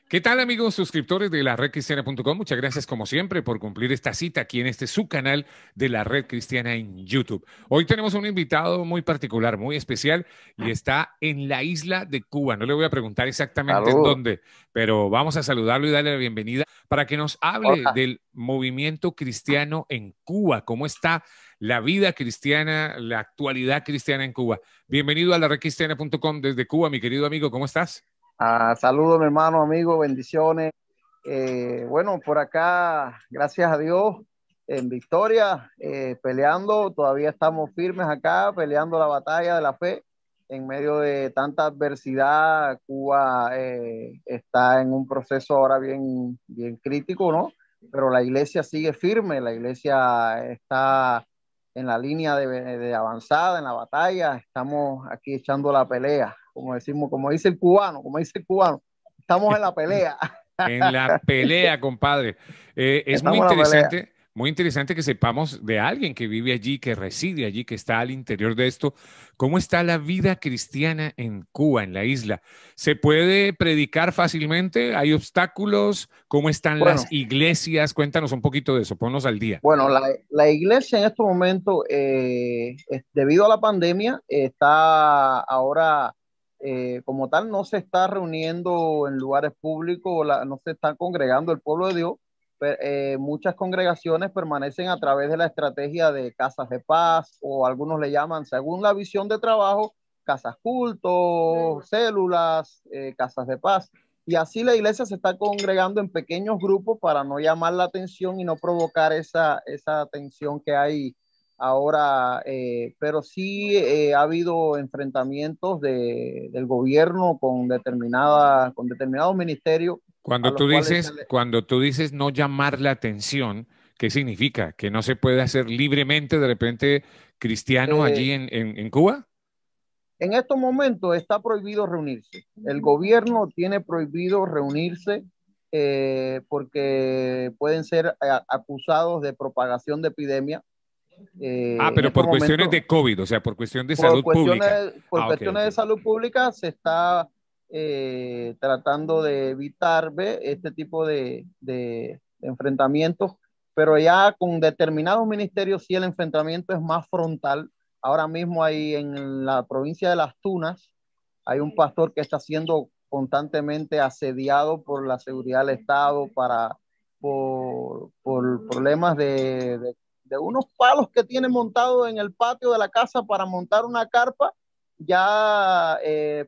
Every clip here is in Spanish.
¿Qué tal, amigos suscriptores de la redcristiana.com? Muchas gracias, como siempre, por cumplir esta cita aquí en este su canal de la Red Cristiana en YouTube. Hoy tenemos un invitado muy particular, muy especial, y está en la isla de Cuba. No le voy a preguntar exactamente en Saludos. dónde, pero vamos a saludarlo y darle la bienvenida para que nos hable Hola. del movimiento cristiano en Cuba. ¿Cómo está la vida cristiana, la actualidad cristiana en Cuba? Bienvenido a la redcristiana.com desde Cuba, mi querido amigo. ¿Cómo estás? Saludos, mi hermano, amigo, bendiciones. Bueno, por acá, gracias a Dios, en victoria, peleando, todavía estamos firmes acá, peleando la batalla de la fe. En medio de tanta adversidad, Cuba está en un proceso ahora bien crítico, ¿no? Pero la iglesia sigue firme, la iglesia está en la línea de avanzada, en la batalla, estamos aquí echando la pelea, como decimos, como dice el cubano, estamos en la pelea. En la pelea, compadre. Es Estamos en la pelea. muy interesante que sepamos de alguien que vive allí, que reside allí, que está al interior de esto. ¿Cómo está la vida cristiana en Cuba, en la isla? ¿Se puede predicar fácilmente? ¿Hay obstáculos? ¿Cómo están Bueno, las iglesias? Cuéntanos un poquito de eso, ponnos al día. bueno, la iglesia en estos momentos, debido a la pandemia, está ahora como tal, no se está reuniendo en lugares públicos, no se está congregando el pueblo de Dios. Muchas congregaciones permanecen a través de la estrategia de casas de paz, o algunos le llaman, según la visión de trabajo, casas cultos, células, casas de paz. Y así la iglesia se está congregando en pequeños grupos para no llamar la atención y no provocar esa tensión que hay ahora, pero sí ha habido enfrentamientos del gobierno con determinados ministerios a los cuales se le... Cuando tú dices no llamar la atención, ¿qué significa? ¿Que no se puede hacer libremente de repente cristiano allí eh, en Cuba? en estos momentos está prohibido reunirse. El gobierno tiene prohibido reunirse porque pueden ser acusados de propagación de epidemia. Ah, En pero estos por cuestiones momentos, de COVID, o sea, por cuestión de por salud pública. cuestiones, por Ah, ok, cuestiones ok. de salud pública, se está tratando de evitar, ¿ve?, este tipo de enfrentamientos, pero ya con determinados ministerios sí el enfrentamiento es más frontal. Ahora mismo hay en la provincia de Las Tunas, hay un pastor que está siendo constantemente asediado por la seguridad del Estado por problemas de unos palos que tiene montado en el patio de la casa para montar una carpa, ya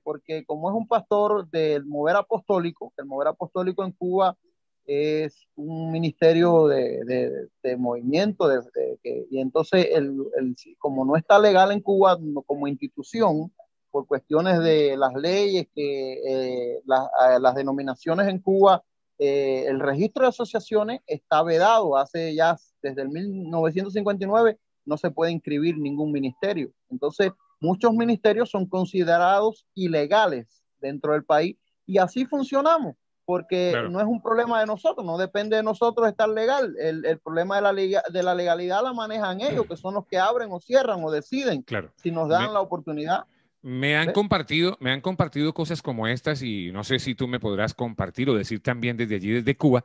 porque como es un pastor del mover apostólico, el mover apostólico en Cuba es un ministerio de movimiento, y entonces como no está legal en Cuba como institución, por cuestiones de las leyes, las denominaciones en Cuba, el registro de asociaciones está vedado hace ya desde el 1959, no se puede inscribir ningún ministerio. Entonces, muchos ministerios son considerados ilegales dentro del país y así funcionamos, porque Claro, no es un problema de nosotros, no depende de nosotros estar legal. El problema de la legalidad la manejan ellos, que son los que abren o cierran o deciden claro. si nos dan Me, la oportunidad. ¿Ves? me han compartido cosas como estas y no sé si tú me podrás compartir o decir también desde allí, desde Cuba.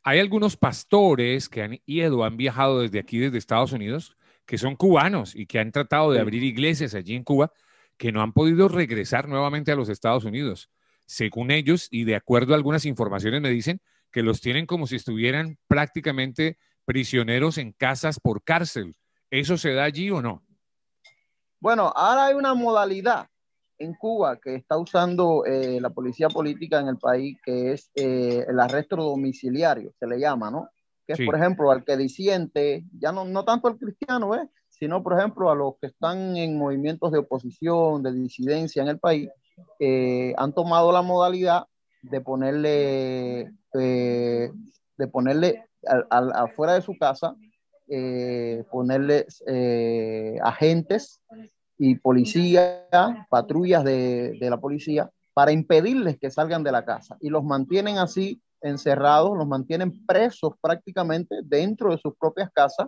Hay algunos pastores que han ido, han viajado desde aquí, desde Estados Unidos, que son cubanos y que han tratado de Sí. abrir iglesias allí en Cuba, que no han podido regresar nuevamente a los Estados Unidos. Según ellos, y de acuerdo a algunas informaciones, me dicen que los tienen como si estuvieran prácticamente prisioneros en casas por cárcel. ¿Eso se da allí o no? Bueno, ahora hay una modalidad en Cuba que está usando la policía política en el país, que es el arresto domiciliario, se le llama, ¿no? Que es, por Sí. ejemplo, al que disiente, ya no tanto al cristiano, ¿eh?, sino, por ejemplo, a los que están en movimientos de oposición, de disidencia en el país, han tomado la modalidad de ponerle afuera de su casa, ponerle agentes y policía, patrullas de la policía, para impedirles que salgan de la casa. Y los mantienen así encerrados, los mantienen presos prácticamente dentro de sus propias casas,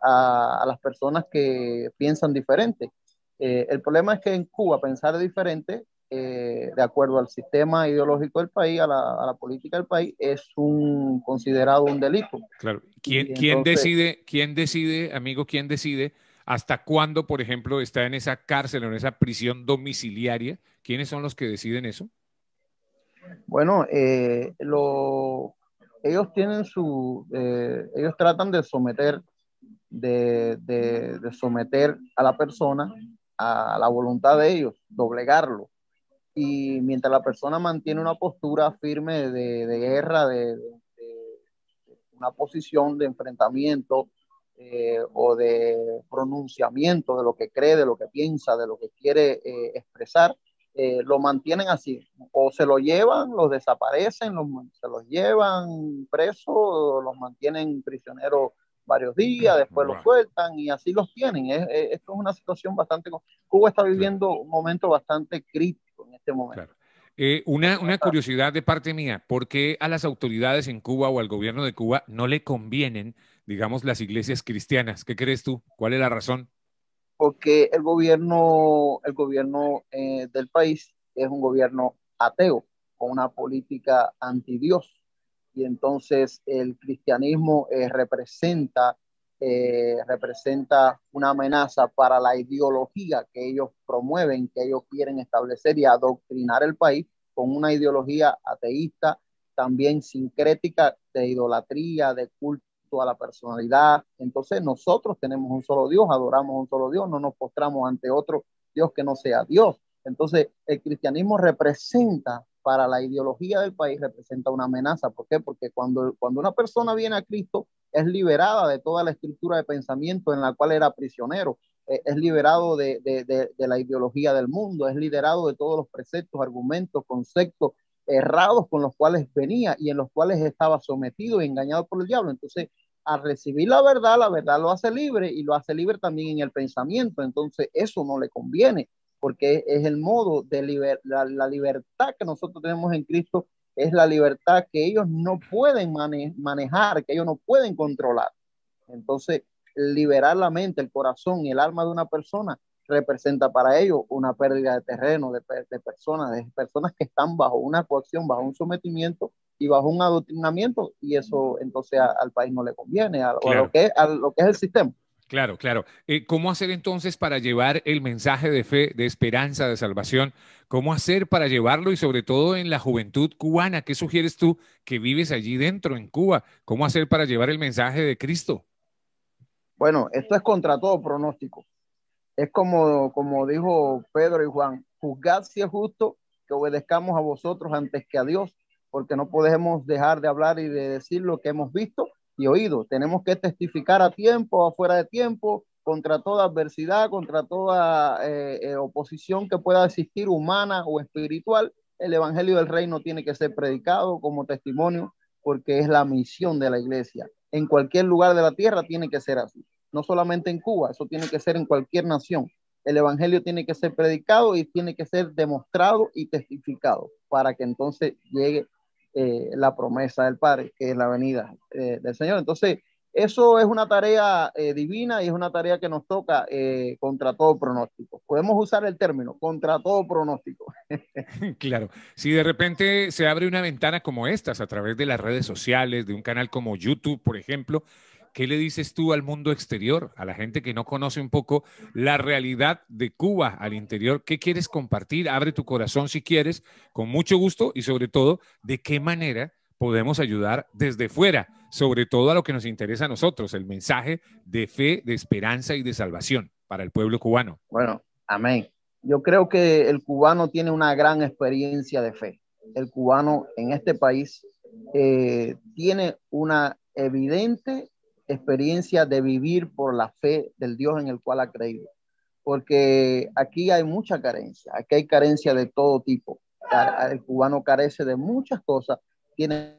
a las personas que piensan diferente. El problema es que en Cuba pensar diferente de acuerdo al sistema ideológico del país, a la política del país, es considerado un delito. Claro. Y entonces, ¿Quién decide, amigo, quién decide hasta cuándo, por ejemplo, está en esa cárcel o en esa prisión domiciliaria? ¿Quiénes son los que deciden eso? bueno, ellos tienen ellos tratan de someter, de someter a la persona a la voluntad de ellos, doblegarlo. Y mientras la persona mantiene una postura firme de guerra, una posición de enfrentamiento, o de pronunciamiento de lo que cree, de lo que piensa, de lo que quiere expresar, lo mantienen así. O se lo llevan, los desaparecen, se los llevan presos, o los mantienen prisioneros varios días, después los Wow, sueltan y así los tienen. Esto es una situación bastante... Cuba está claro. viviendo un momento bastante crítico en este momento. Claro. Una curiosidad de parte mía, ¿por qué a las autoridades en Cuba o al gobierno de Cuba no le convienen, digamos, las iglesias cristianas? ¿Qué crees tú? ¿Cuál es la razón? Porque el gobierno del país es un gobierno ateo, con una política anti-Dios. Y entonces el cristianismo representa una amenaza para la ideología que ellos promueven, que ellos quieren establecer y adoctrinar el país con una ideología ateísta, también sincrética, de idolatría, de culto a la personalidad. Entonces nosotros tenemos un solo Dios, adoramos un solo Dios, no nos postramos ante otro Dios que no sea Dios. Entonces el cristianismo representa, para la ideología del país, representa una amenaza. ¿Por qué? Porque cuando una persona viene a Cristo, es liberada de toda la estructura de pensamiento en la cual era prisionero, es liberado de la ideología del mundo, es liberado de todos los preceptos, argumentos, conceptos errados con los cuales venía y en los cuales estaba sometido y engañado por el diablo. Entonces, al recibir la verdad lo hace libre, y lo hace libre también en el pensamiento. Entonces, eso no le conviene, porque es el modo de la libertad que nosotros tenemos en Cristo, es la libertad que ellos no pueden manejar, que ellos no pueden controlar. Entonces, liberar la mente, el corazón y el alma de una persona representa para ellos una pérdida de terreno, de personas que están bajo una coacción, bajo un sometimiento y bajo un adoctrinamiento, y eso entonces al país no le conviene, o Claro. a lo que es el sistema. Claro, claro. ¿Cómo hacer entonces para llevar el mensaje de fe, de esperanza, de salvación? ¿Cómo hacer para llevarlo y sobre todo en la juventud cubana? ¿Qué sugieres tú que vives allí dentro, en Cuba? ¿Cómo hacer para llevar el mensaje de Cristo? Bueno, esto es contra todo pronóstico. Es como dijo Pedro y Juan: juzgad si es justo que obedezcamos a vosotros antes que a Dios, porque no podemos dejar de hablar y de decir lo que hemos visto y oído. Tenemos que testificar a tiempo o afuera de tiempo, contra toda adversidad, contra toda oposición que pueda existir, humana o espiritual. El evangelio del reino tiene que ser predicado como testimonio, porque es la misión de la iglesia. En cualquier lugar de la tierra tiene que ser así, no solamente en Cuba, eso tiene que ser en cualquier nación. El evangelio tiene que ser predicado y tiene que ser demostrado y testificado, para que entonces llegue la promesa del Padre, que es la venida del Señor. Entonces, eso es una tarea divina, y es una tarea que nos toca contra todo pronóstico. Podemos usar el término contra todo pronóstico. Claro, si de repente se abre una ventana como estas a través de las redes sociales, de un canal como YouTube, por ejemplo, ¿qué le dices tú al mundo exterior, a la gente que no conoce un poco la realidad de Cuba al interior? ¿Qué quieres compartir? Abre tu corazón si quieres, con mucho gusto, y sobre todo, ¿de qué manera podemos ayudar desde fuera, sobre todo a lo que nos interesa a nosotros, el mensaje de fe, de esperanza y de salvación para el pueblo cubano? Bueno, amén. Yo creo que el cubano tiene una gran experiencia de fe. El cubano en este país tiene una evidente experiencia de vivir por la fe del Dios en el cual ha creído. Porque aquí hay mucha carencia, aquí hay carencia de todo tipo. El cubano carece de muchas cosas, tiene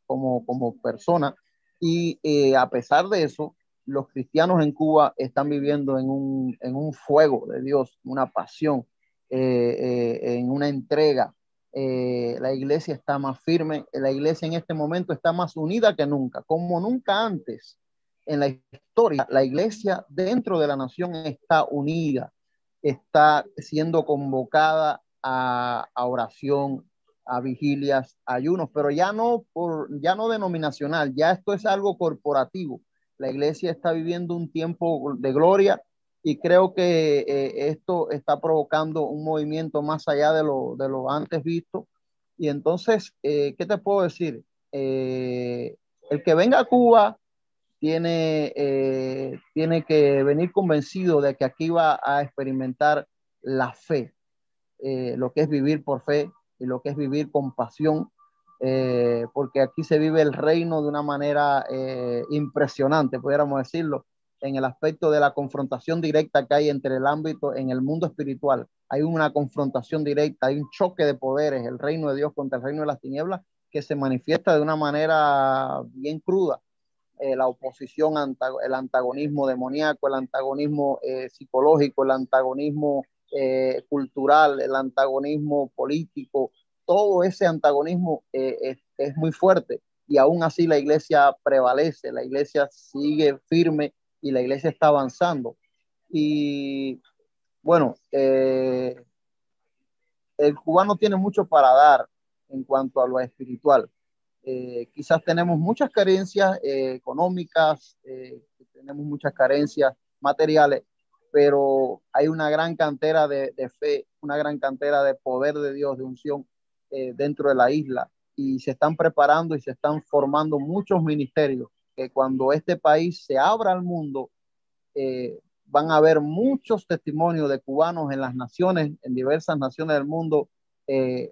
como persona, y a pesar de eso, los cristianos en Cuba están viviendo en un fuego de Dios, una pasión, en una entrega. La iglesia está más firme, la iglesia en este momento está más unida que nunca, como nunca antes en la historia. La iglesia dentro de la nación está unida. está siendo convocada a oración, a vigilias, a ayunos, pero ya no denominacional, ya esto es algo corporativo. La iglesia está viviendo un tiempo de gloria y creo que esto está provocando un movimiento más allá de lo antes visto. Y entonces, ¿qué te puedo decir? El que venga a Cuba tiene que venir convencido de que aquí va a experimentar la fe, lo que es vivir por fe y lo que es vivir con pasión, porque aquí se vive el reino de una manera impresionante, pudiéramos decirlo, en el aspecto de la confrontación directa que hay entre el ámbito, en el mundo espiritual. Hay una confrontación directa, hay un choque de poderes, el reino de Dios contra el reino de las tinieblas, que se manifiesta de una manera bien cruda. La oposición, el antagonismo demoníaco, el antagonismo psicológico, el antagonismo cultural, el antagonismo político, todo ese antagonismo es muy fuerte y aún así la iglesia prevalece, la iglesia sigue firme y la iglesia está avanzando. Y bueno, el cubano tiene mucho para dar en cuanto a lo espiritual. Quizás tenemos muchas carencias económicas, tenemos muchas carencias materiales, pero hay una gran cantera de fe, una gran cantera de poder de Dios, de unción dentro de la isla. Y se están preparando y se están formando muchos ministerios que cuando este país se abra al mundo, van a haber muchos testimonios de cubanos en las naciones, en diversas naciones del mundo,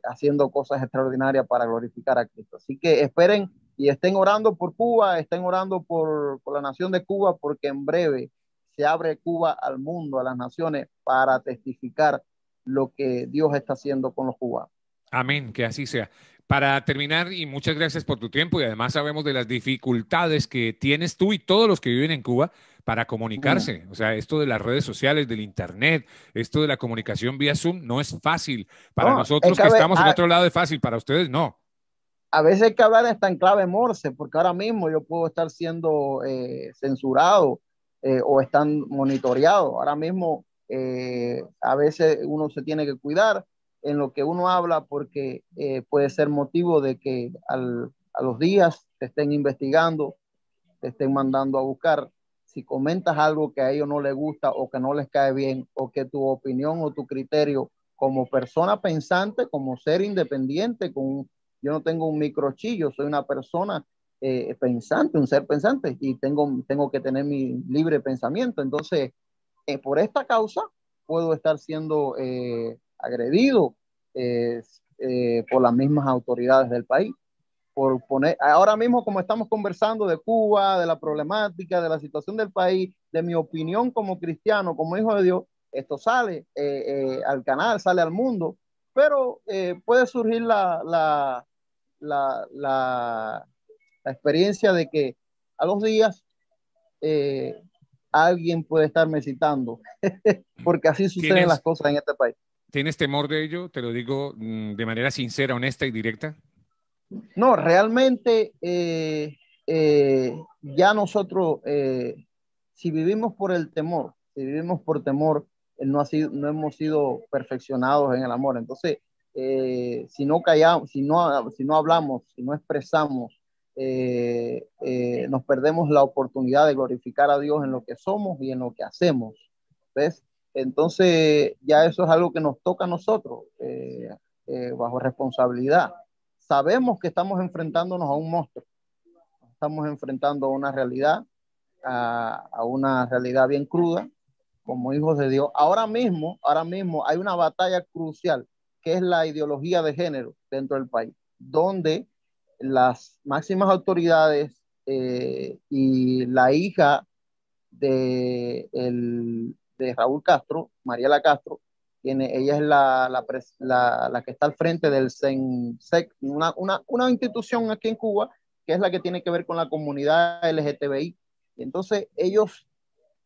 haciendo cosas extraordinarias para glorificar a Cristo. Así que esperen y estén orando por Cuba, estén orando por la nación de Cuba, porque en breve se abre Cuba al mundo, a las naciones, para testificar lo que Dios está haciendo con los cubanos. Amén, que así sea. Para terminar, y muchas gracias por tu tiempo, y además sabemos de las dificultades que tienes tú y todos los que viven en Cuba para comunicarse. O sea, esto de las redes sociales, del Internet, esto de la comunicación vía Zoom, no es fácil. Para No, es nosotros que que estamos en otro lado es fácil, para ustedes no. a veces hay que hablar hasta en clave Morse, porque ahora mismo yo puedo estar siendo censurado o están monitoreados. Ahora mismo a veces uno se tiene que cuidar en lo que uno habla porque puede ser motivo de que a los días te estén investigando, te estén mandando a buscar. Si comentas algo que a ellos no les gusta o que no les cae bien o que tu opinión o tu criterio como persona pensante, como ser independiente, yo no tengo un microchillo, soy una persona pensante, un ser pensante y tengo que tener mi libre pensamiento. Entonces, por esta causa puedo estar siendo agredido por las mismas autoridades del país por poner, ahora mismo como estamos conversando de Cuba, de la problemática, de la situación del país, de mi opinión como cristiano, como hijo de Dios, esto sale al canal, sale al mundo, pero puede surgir la, la, la experiencia de que a los días eh, alguien puede estarme citando, porque así suceden las ¿Tienes, cosas en este país. ¿Tienes temor de ello? Te lo digo de manera sincera, honesta y directa. No, realmente ya nosotros, si vivimos por el temor, si vivimos por temor, no hemos sido perfeccionados en el amor. Entonces, si no callamos, si no hablamos, si no expresamos, nos perdemos la oportunidad de glorificar a Dios en lo que somos y en lo que hacemos. ¿Ves? Entonces, ya eso es algo que nos toca a nosotros, bajo responsabilidad. Sabemos que estamos enfrentándonos a un monstruo, estamos enfrentando a una realidad bien cruda como hijos de Dios. Ahora mismo hay una batalla crucial que es la ideología de género dentro del país, donde las máximas autoridades y la hija de Raúl Castro, Mariela Castro, ella es la que está al frente del CENSEC, una institución aquí en Cuba que es la que tiene que ver con la comunidad LGTBI. Y entonces ellos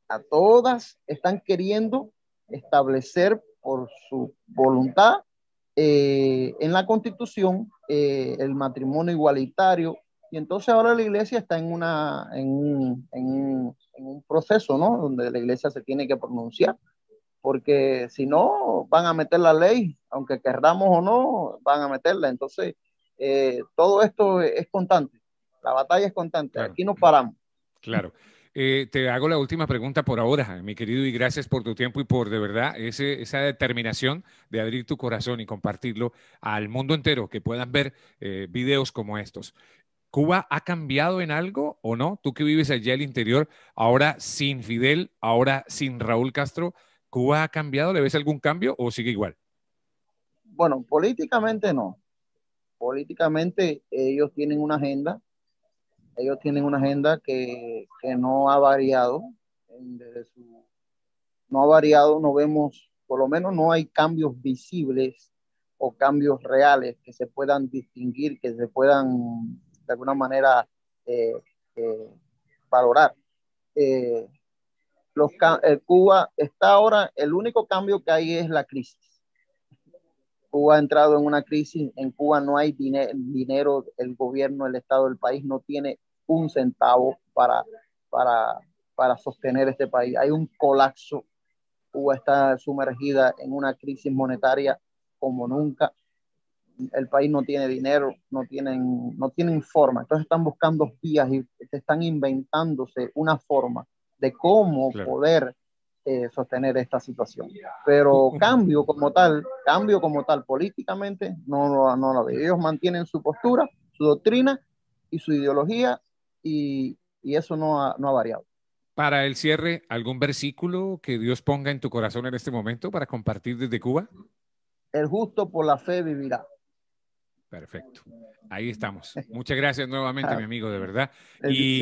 a todas están queriendo establecer por su voluntad en la Constitución el matrimonio igualitario. Y entonces ahora la iglesia está en un proceso, ¿no? Donde la iglesia se tiene que pronunciar, porque si no, van a meter la ley, aunque querramos o no, van a meterla. Entonces, todo esto es constante, la batalla es constante, claro. Aquí no paramos. Claro. Te hago la última pregunta por ahora, mi querido, y gracias por tu tiempo y por de verdad esa determinación de abrir tu corazón y compartirlo al mundo entero, que puedan ver videos como estos. ¿Cuba ha cambiado en algo o no? Tú que vives allá al interior, ahora sin Fidel, ahora sin Raúl Castro, ¿Cuba ha cambiado? ¿Le ves algún cambio o sigue igual? Bueno, políticamente no. Políticamente ellos tienen una agenda. Ellos tienen una agenda que no ha variado. No ha variado, no vemos, por lo menos no hay cambios visibles o cambios reales que se puedan distinguir, que se puedan de alguna manera eh, eh, valorar. Eh, Cuba está ahora, el único cambio que hay es la crisis. Cuba ha entrado en una crisis, en Cuba no hay dinero, el gobierno, el Estado del país no tiene un centavo para sostener este país. Hay un colapso. Cuba está sumergida en una crisis monetaria como nunca. El país no tiene dinero, no tienen forma. Entonces están buscando vías y están inventándose una forma de cómo poder sostener esta situación. Pero cambio como tal, políticamente, no lo veo. Ellos mantienen su postura, su doctrina y su ideología y eso no ha variado. Para el cierre, ¿algún versículo que Dios ponga en tu corazón en este momento para compartir desde Cuba? El justo por la fe vivirá. Perfecto. Ahí estamos. Muchas gracias nuevamente, mi amigo, de verdad. Y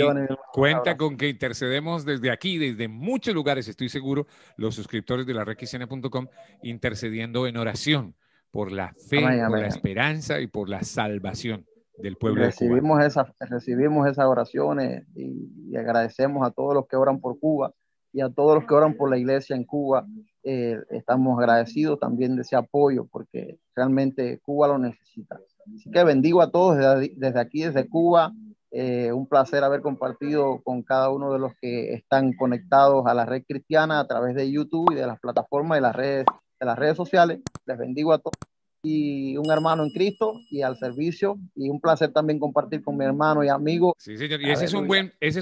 cuenta con que intercedemos desde aquí, desde muchos lugares, estoy seguro, los suscriptores de la redcristiana.com, intercediendo en oración por la fe, por la esperanza y por la salvación del pueblo de Cuba. Recibimos esas oraciones y agradecemos a todos los que oran por Cuba y a todos los que oran por la iglesia en Cuba. Estamos agradecidos también de ese apoyo porque realmente Cuba lo necesita. Así que bendigo a todos desde aquí, desde Cuba. Un placer haber compartido con cada uno de los que están conectados a la red cristiana a través de YouTube y de las plataformas de las redes sociales. Les bendigo a todos. Y un hermano en Cristo y al servicio, y un placer también compartir con mi hermano y amigo. Sí, señor, y ese es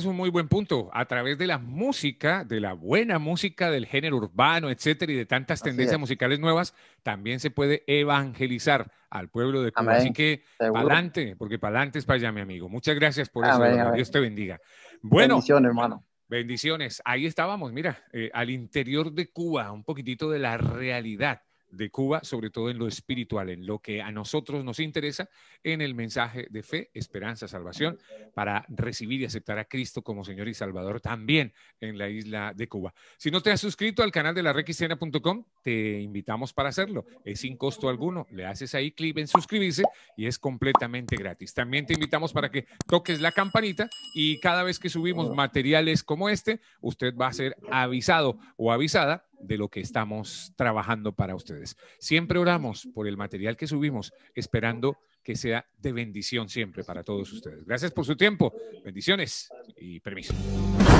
un muy buen punto. A través de la música, de la buena música, del género urbano, etcétera, y de tantas tendencias musicales nuevas, también se puede evangelizar al pueblo de Cuba. Así que pa'lante, porque pa'lante es para allá, mi amigo. Muchas gracias por eso. Dios te bendiga. Bueno. Bendiciones, hermano. Bendiciones. Ahí estábamos, mira, al interior de Cuba, un poquitito de la realidad de Cuba, sobre todo en lo espiritual, en lo que a nosotros nos interesa, en el mensaje de fe, esperanza, salvación, para recibir y aceptar a Cristo como Señor y Salvador también en la isla de Cuba. Si no te has suscrito al canal de la redcristiana.com, te invitamos para hacerlo. Es sin costo alguno. Le haces ahí clic en suscribirse y es completamente gratis. También te invitamos para que toques la campanita y cada vez que subimos materiales como este, usted va a ser avisado o avisada de lo que estamos trabajando para ustedes. Siempre oramos por el material que subimos, esperando que sea de bendición siempre para todos ustedes. Gracias por su tiempo, bendiciones y permiso.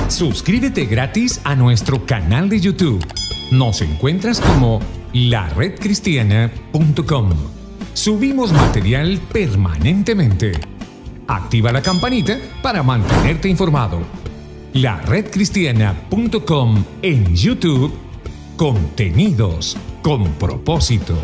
Suscríbete gratis a nuestro canal de YouTube. Nos encuentras como laredcristiana.com. Subimos material permanentemente. Activa la campanita para mantenerte informado. laredcristiana.com en YouTube. Contenidos con propósito.